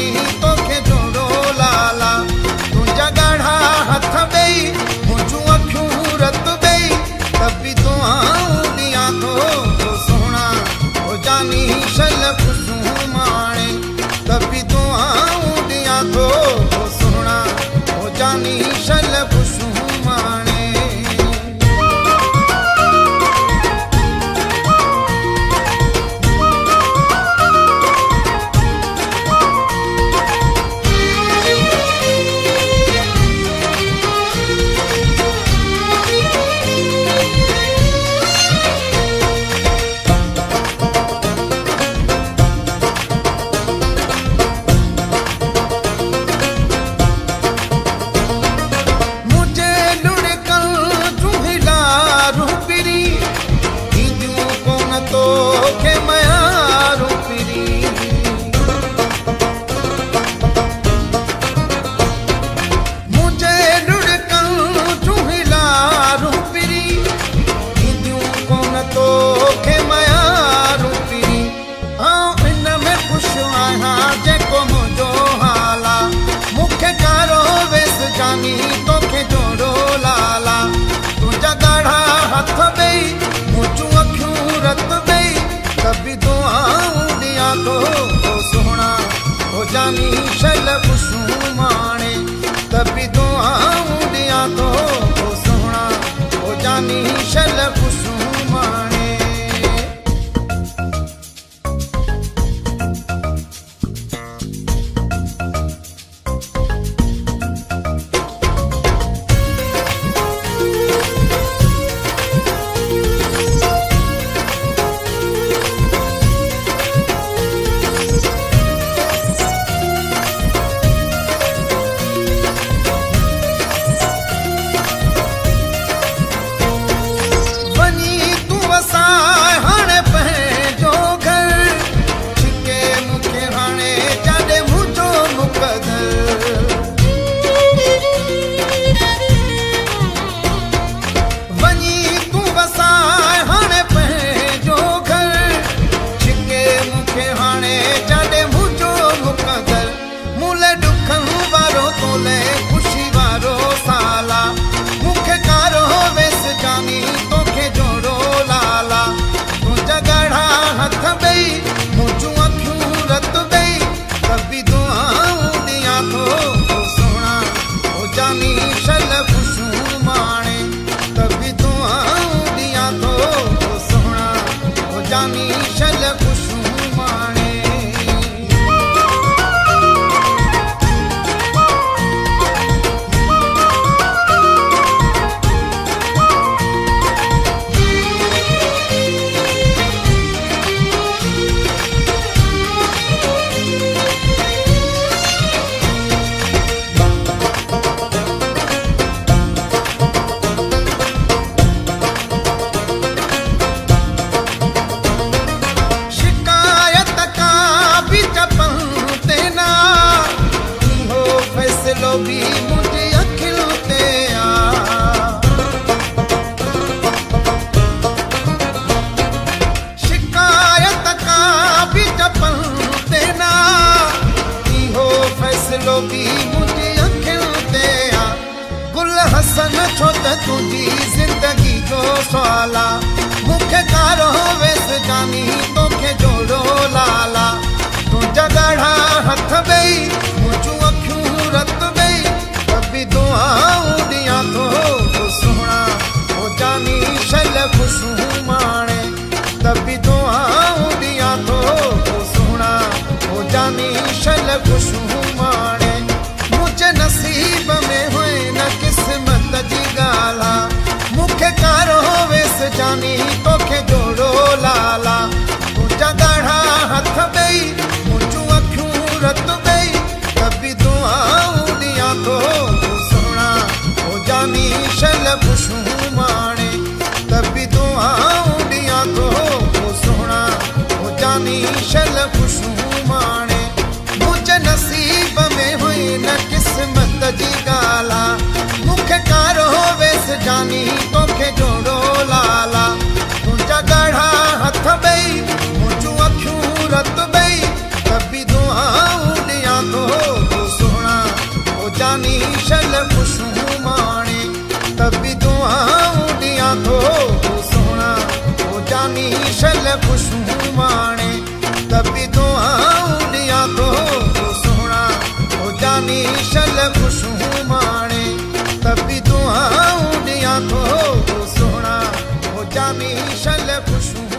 जानी तोखे जोड़ो लाला तुंहिंजा ॻाढ़ा हथ ॿई मुंहिंजूं अखियूं रत ॿई तबी दुआऊं ॾियां थो सोहणा हो जानी शल ख़ुशूं माणे तबी दुआऊं ॾियां थो सोहणा हो जानी शल ख़ुशूं माणे जानी तोखे जोड़ो लाला तुंहिंजा ॻाढ़ा हथ ॿई मुंहिंजूं अखियूं रत ॿई तबी दुआऊं ॾियां थो सोहणा हो जानी शल ख़ुशूं माणे तबी दुआऊं ॾियां थो सोहणा हो जानी शल ख़ुशूं माणे जानी शल ख़ुशूं माणे भी मुझे अखिलते शिकायत का भी जपन देना हो फैसलो भी मुझे अखिलते गुल हसन छो त तुझी जिंदगी जो सवाला मुखे कारो वेस जानी तोखे जोड़ो लाला तुंहिंजा ॻाढ़ा हथ ॿई मुंहिंजूं अखियूं रत ॿई तबी दुआऊं ॾियां थो सोहणा हो जानी शल ख़ुशूं माणे तबी दुआऊं ॾियां थो सोहणा हो जानी शल ख़ुशूं माणे मुंहिंजे नसीब में हुए न क़िस्मत जी ॻाल्हि मुखे कारो वेस जानी तोखे जोड़ो लाला तुंहिंजा ॻाढ़ा हथ ॿई मुंहिंजूं अखियूं रत ॿई तबी दुआऊं ॾियां थो सोहणा हो जानी शल ख़ुशूं माणे तबी दुआऊं ॾियां थो सोहणा हो जानी शल ख़ुशूं माणे मुंहिंजे नसीब में हुई न क़िस्मत जी ॻाल्हि मुखे कारो वेस जानी तोखे जोड़ो लाला तुंहिंजा ॻाढ़ा हथ ॿई मुंहिंजूं अखियूं रत ॿई तबी दुआऊं ॾियां थो खुशबू माणे तभी दुआऊं दिया तो सोहना हो जानी शल खुशबू माणे तभी दुआऊं दिया तो सोहना हो जानी शल खुशबू